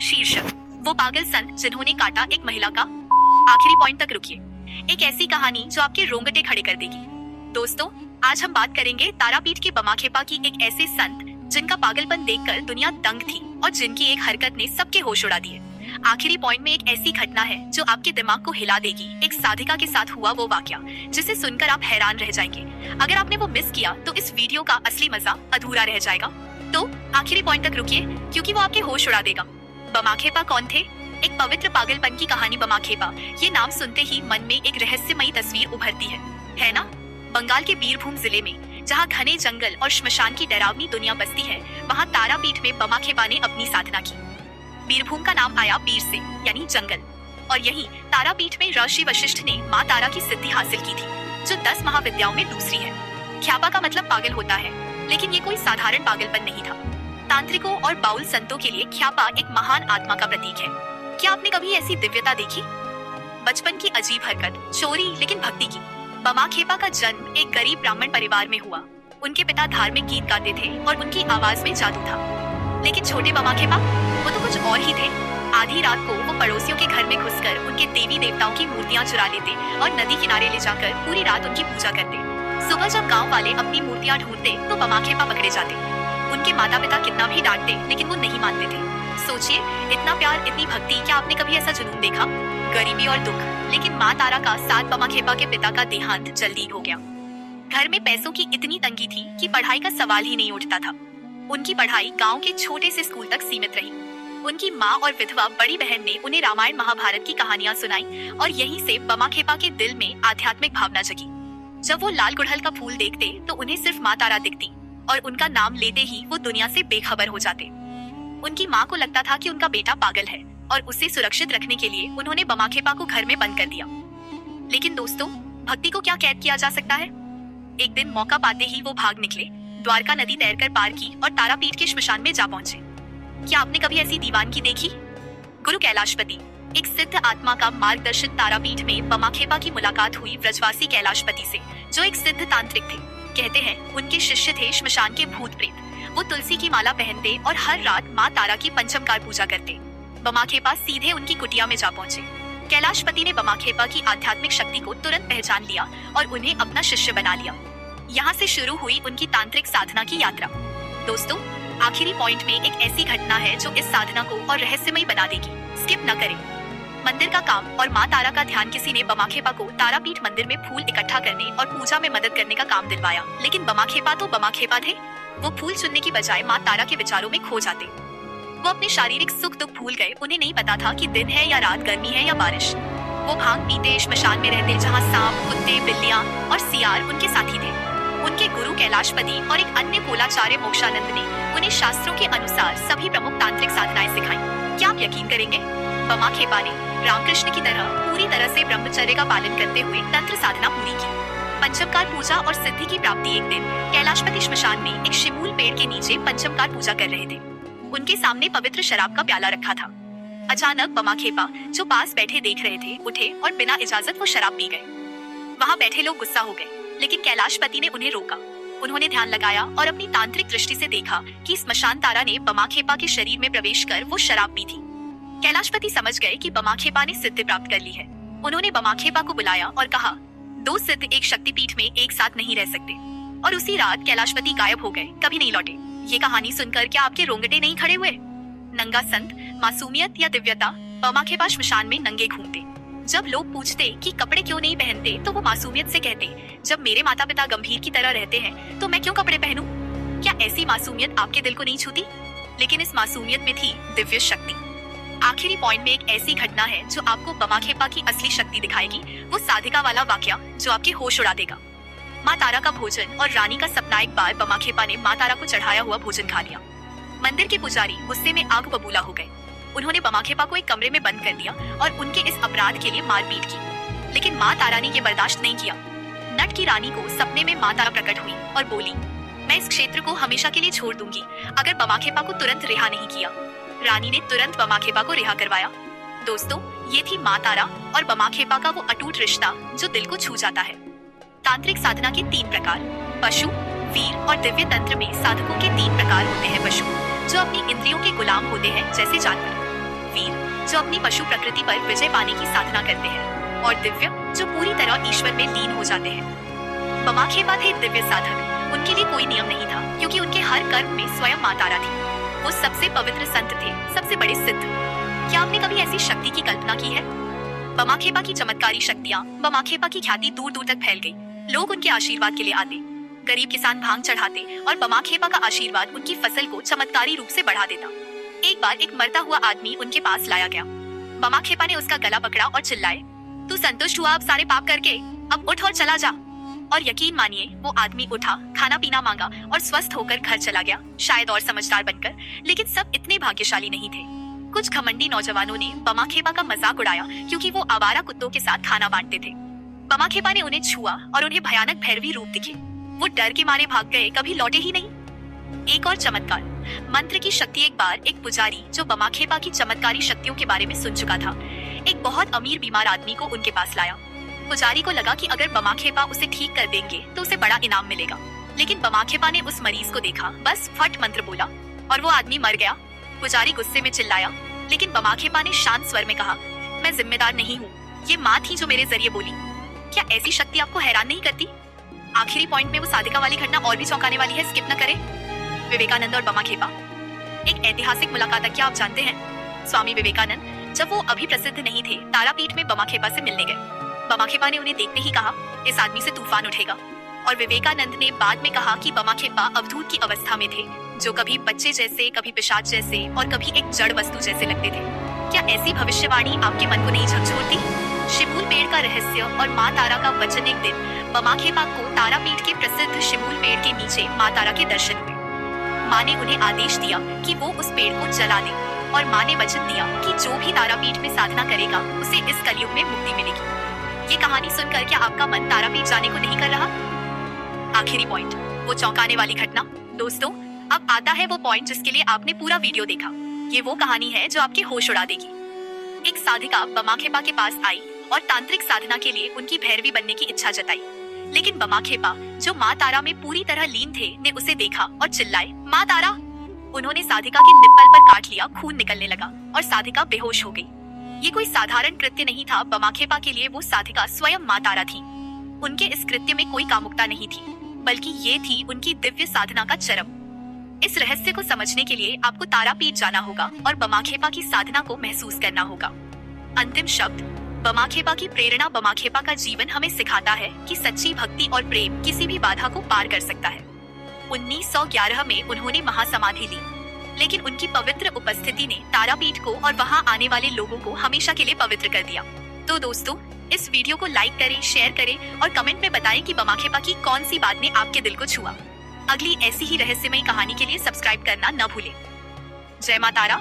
शीर्षक, वो पागल संत जिन्होंने काटा एक महिला का। आखिरी पॉइंट तक रुकिए, एक ऐसी कहानी जो आपके रोंगटे खड़े कर देगी। दोस्तों, आज हम बात करेंगे तारापीठ के बमाखेपा की एक ऐसे संत जिनका पागलपन देखकर दुनिया दंग थी और जिनकी एक हरकत ने सबके होश उड़ा दिए। आखिरी पॉइंट में एक ऐसी घटना है जो आपके दिमाग को हिला देगी। एक साधिका के साथ हुआ वो वाकया जिसे सुनकर आप हैरान रह जाएंगे। अगर आपने वो मिस किया तो इस वीडियो का असली मजा अधूरा रह जाएगा। तो आखिरी पॉइंट तक रुकिए क्योंकि वो आपके होश उड़ा देगा। बमाखेपा कौन थे? एक पवित्र पागलपन की कहानी बमाखेपा। ये नाम सुनते ही मन में एक रहस्यमयी तस्वीर उभरती है ना? बंगाल के बीरभूम जिले में जहाँ घने जंगल और श्मशान की डरावनी दुनिया बसती है, वहाँ तारापीठ में बमाखेपा ने अपनी साधना की। बीरभूम का नाम आया बीर से, यानी जंगल, और यहीं तारापीठ में ऋषि वशिष्ठ ने माँ तारा की सिद्धि हासिल की थी, जो 10 महाविद्याओं में दूसरी है। ख्यापा का मतलब पागल होता है, लेकिन ये कोई साधारण पागलपन नहीं था। तांत्रिकों और बाउल संतों के लिए ख्यापा एक महान आत्मा का प्रतीक है। क्या आपने कभी ऐसी दिव्यता देखी? बचपन की अजीब हरकत, चोरी लेकिन भक्ति की। बमाखेपा का जन्म एक गरीब ब्राह्मण परिवार में हुआ। उनके पिता धार्मिक गीत गाते थे और उनकी आवाज में जादू था। लेकिन छोटे बमाखेपा, वो तो कुछ और ही थे। आधी रात को वो पड़ोसियों के घर में घुसकर उनके देवी देवताओं की मूर्तियां चुरा लेते और नदी किनारे ले जाकर पूरी रात उनकी पूजा करते। सुबह जब गांव वाले अपनी मूर्तियां ढूंढते तो बमाखेपा पकड़े जाते। उनके माता पिता कितना भी डांटते लेकिन वो नहीं मानते थे। सोचिए, इतना प्यार, इतनी भक्ति, क्या आपने कभी ऐसा जुनून देखा? गरीबी और दुख, लेकिन माँ तारा का साथ बमाखेपा के पिता का देहांत जल्दी हो गया। घर में पैसों की इतनी तंगी थी कि पढ़ाई का सवाल ही नहीं उठता था। उनकी पढ़ाई गांव के छोटे से स्कूल तक सीमित रही। उनकी माँ और विधवा बड़ी बहन ने उन्हें रामायण महाभारत की कहानियां सुनाई और यहीं से बमाखेपा के दिल में आध्यात्मिक भावना जगी। जब वो लाल गुड़हल का फूल देखते तो उन्हें सिर्फ माँ तारा दिखती और उनका नाम लेते ही वो दुनिया से बेखबर हो जाते। उनकी माँ को लगता था कि उनका बेटा पागल है और उसे सुरक्षित रखने के लिए उन्होंने बमाखेपा को घर में बंद कर दिया। लेकिन दोस्तों, भक्ति को क्या कैद किया जा सकता है? एक दिन मौका पाते ही वो भाग निकले, द्वारका नदी तैरकर पार की और तारापीठ के श्मशान में जा पहुंचे। क्या आपने कभी ऐसी दीवानगी देखी? गुरु कैलाशपति, एक सिद्ध आत्मा का मार्गदर्शित तारापीठ में बमाखेपा की मुलाकात हुई ब्रजवासी कैलाशपति से, जो एक सिद्ध तांत्रिक थे। कहते हैं उनके शिष्य थे श्मशान के भूत प्रेत। वो तुलसी की माला पहनते और हर रात माँ तारा की पंचमकार पूजा करते। बमाखेपा सीधे उनकी कुटिया में जा पहुंचे। कैलाशपति ने बमाखेपा की आध्यात्मिक शक्ति को तुरंत पहचान लिया और उन्हें अपना शिष्य बना लिया। यहाँ से शुरू हुई उनकी तांत्रिक साधना की यात्रा। दोस्तों, आखिरी पॉइंट में एक ऐसी घटना है जो इस साधना को और रहस्यमयी बना देगी। स्किप न करें। मंदिर का काम और माँ तारा का ध्यान। किसी ने बमाखेपा को तारापीठ मंदिर में फूल इकट्ठा करने और पूजा में मदद करने का काम दिलवाया, लेकिन बमाखेपा तो बमाखेपा थे। वो फूल चुनने की बजाय माँ तारा के विचारों में खो जाते। वो अपने शारीरिक सुख दुख भूल गए। उन्हें नहीं पता था कि दिन है या रात, गर्मी है या बारिश। वो भांग पीते, श्मशान में रहते जहाँ सांप, कुत्ते, बिल्लियाँ और सियार उनके साथी थे। उनके गुरु कैलाशपति और एक अन्य कोलाचार्य मोक्षानंद ने उन्हें शास्त्रों के अनुसार सभी प्रमुख तांत्रिक साधनाएं सिखाई। क्या आप यकीन करेंगे? बमाखेपा ने रामकृष्ण की पूरी तरह से ब्रह्मचर्य का पालन करते हुए तंत्र साधना पूरी की। पंचमकार पूजा और सिद्धि की प्राप्ति। एक दिन कैलाशपति श्मशान में एक शिमूल पेड़ के नीचे पंचमकार पूजा कर रहे थे। उनके सामने पवित्र शराब का प्याला रखा था। अचानक बमाखेपा, जो पास बैठे देख रहे थे, उठे और बिना इजाजत वो शराब पी गए। वहाँ बैठे लोग गुस्सा हो गए, लेकिन कैलाशपति ने उन्हें रोका। उन्होंने ध्यान लगाया और अपनी तांत्रिक दृष्टि से देखा कि स्मशान तारा ने बमाखेपा के शरीर में प्रवेश कर वो शराब पी थी। कैलाशपति समझ गए कि बमाखेपा ने सिद्धि प्राप्त कर ली है। उन्होंने बमाखेपा को बुलाया और कहा, 2 सिद्ध एक शक्तिपीठ में एक साथ नहीं रह सकते। और उसी रात कैलाशपति गायब हो गए, कभी नहीं लौटे। ये कहानी सुनकर क्या आपके रोंगटे नहीं खड़े हुए? नंगा संत, मासूमियत या दिव्यता? बमाखेपा श्मशान में नंगे घूमते। जब लोग पूछते कि कपड़े क्यों नहीं पहनते, तो वो मासूमियत से कहते, जब मेरे माता पिता गंभीर की तरह रहते हैं तो मैं क्यों कपड़े पहनूं? क्या ऐसी मासूमियत आपके दिल को नहीं छूती? लेकिन इस मासूमियत में थी दिव्य शक्ति। आखिरी पॉइंट में एक ऐसी घटना है जो आपको बमाखेपा की असली शक्ति दिखाएगी। वो साधिका वाला वाकया जो आपके होश उड़ा देगा। माँ तारा का भोजन और रानी का सपना। एक बार बमाखेपा ने माँ तारा को चढ़ाया हुआ भोजन खा लिया। मंदिर के पुजारी गुस्से में आग बबूला हो गए। उन्होंने बमाखेपा को एक कमरे में बंद कर दिया और उनके इस अपराध के लिए मारपीट की। लेकिन माँ तारा ने ये बर्दाश्त नहीं किया। नट की रानी को सपने में माँ तारा प्रकट हुई और बोली, मैं इस क्षेत्र को हमेशा के लिए छोड़ दूंगी अगर बमाखेपा को तुरंत रिहा नहीं किया। रानी ने तुरंत बमाखेपा को रिहा करवाया। दोस्तों, ये थी माँ तारा और बमाखेपा का वो अटूट रिश्ता जो दिल को छू जाता है। तांत्रिक साधना के 3 प्रकार। पशु, वीर और दिव्य तंत्र में साधकों के 3 प्रकार होते हैं। पशु, जो अपनी इंद्रियों के गुलाम होते हैं, जैसे जानवर। वीर जो अपनी पशु प्रकृति पर विजय पाने की साधना करते हैं, और दिव्य जो पूरी तरह ईश्वर में लीन हो जाते हैं। बमाखेपा थे दिव्य साधक। उनके लिए कोई नियम नहीं था, क्योंकि उनके हर कर्म में स्वयं मां तारा थी। वो सबसे पवित्र संत थे, सबसे बड़े सिद्ध। क्या आपने कभी ऐसी शक्ति की कल्पना की है? बमाखेपा की चमत्कारी शक्तियाँ, बमाखेपा की ख्याति दूर दूर तक फैल गई। लोग उनके आशीर्वाद के लिए आते, गरीब किसान भांग चढ़ाते, और बमाखेपा का आशीर्वाद उनकी फसल को चमत्कारी रूप से बढ़ा देता। एक बार एक मरता हुआ आदमी उनके पास लाया गया। बमाखेपा ने उसका गला पकड़ा और चिल्लाए, तू संतुष्ट हुआ अब सारे पाप करके? अब उठ और चला जा। और यकीन मानिए, वो आदमी उठा, खाना पीना मांगा और स्वस्थ होकर घर चला गया, शायद और समझदार बनकर। लेकिन सब इतने भाग्यशाली नहीं थे। कुछ घमंडी नौजवानों ने बमाखेपा का मजाक उड़ाया, क्योंकि वो आवारा कुत्तों के साथ खाना बांटते थे। बमाखेपा ने उन्हें छुआ और उन्हें भयानक भैरवी रूप दिखे। वो डर के मारे भाग गए, कभी लौटे ही नहीं। एक और चमत्कार। मंत्र की शक्ति। एक बार एक पुजारी जो बमाखेपा की चमत्कारी शक्तियों के बारे में सुन चुका था, एक बहुत अमीर बीमार आदमी को उनके पास लाया। पुजारी को लगा कि अगर बमाखेपा उसे ठीक कर देंगे तो उसे बड़ा इनाम मिलेगा। लेकिन बमाखेपा ने उस मरीज को देखा, बस फट मंत्र बोला और वो आदमी मर गया। पुजारी गुस्से में चिल्लाया, लेकिन बमाखेपा ने शांत स्वर में कहा, मैं जिम्मेदार नहीं हूँ, ये माँ थी जो मेरे जरिए बोली। क्या ऐसी शक्ति आपको हैरान नहीं करती? आखिरी पॉइंट में वो साधिका वाली घटना और भी चौंकाने वाली है, स्किप न करें। विवेकानंद और बमाखेपा। एक ऐतिहासिक मुलाकात। क्या आप जानते हैं, स्वामी विवेकानंद जब वो अभी प्रसिद्ध नहीं थे, तारापीठ में बमाखेपा से मिलने गए। बमाखेपा ने उन्हें देखते ही कहा, इस आदमी से तूफान उठेगा। और विवेकानंद ने बाद में कहा कि बमाखेपा अवधूत की अवस्था में थे, जो कभी बच्चे जैसे, कभी पिशाच जैसे और कभी एक जड़ वस्तु जैसे लगते थे। क्या ऐसी भविष्यवाणी आपके मन को नहीं झकझोरती? शिमूल पेड़ का रहस्य और माँ तारा का वचन। एक दिन बमाखेपा को तारापीठ के प्रसिद्ध शिमूल पेड़ के नीचे माँ तारा के दर्शन हुए। माँ ने उन्हें आदेश दिया कि वो उस पेड़ को जला दें, और माँ ने वचन दिया कि जो भी तारापीठ में साधना करेगा उसे इस कलयुग में मुक्ति मिलेगी। ये कहानी सुनकर क्या आपका मन तारापीठ जाने को नहीं कर रहा? आखिरी पॉइंट, वो चौंकाने वाली घटना। दोस्तों, अब आता है वो पॉइंट जिसके लिए आपने पूरा वीडियो देखा। ये वो कहानी है जो आपके होश उड़ा देगी। एक साधिका बमाखेपा के पास आई और तांत्रिक साधना के लिए उनकी भैरवी बनने की इच्छा जताई। लेकिन बमाखेपा, जो माँ तारा में पूरी तरह लीन थे, ने उसे देखा और चिल्लाए, माँ तारा। उन्होंने साधिका के निप्पल पर काट लिया, खून निकलने लगा और साधिका बेहोश हो गई। ये कोई साधारण कृत्य नहीं था। बमाखेपा के लिए वो साधिका स्वयं माँ तारा थी। उनके इस कृत्य में कोई कामुकता नहीं थी, बल्कि ये थी उनकी दिव्य साधना का चरम। इस रहस्य को समझने के लिए आपको तारापीठ जाना होगा और बमाखेपा की साधना को महसूस करना होगा। अंतिम शब्द, बमाखेपा की प्रेरणा। बमाखेपा का जीवन हमें सिखाता है कि सच्ची भक्ति और प्रेम किसी भी बाधा को पार कर सकता है। 1911 में उन्होंने महासमाधि ली, लेकिन उनकी पवित्र उपस्थिति ने तारापीठ को और वहां आने वाले लोगों को हमेशा के लिए पवित्र कर दिया। तो दोस्तों, इस वीडियो को लाइक करें, शेयर करें और कमेंट में बताएं कि बमाखेपा की कौन सी बात ने आपके दिल को छुआ। अगली ऐसी ही रहस्यमयी कहानी के लिए सब्सक्राइब करना न भूलें। जय मां तारा।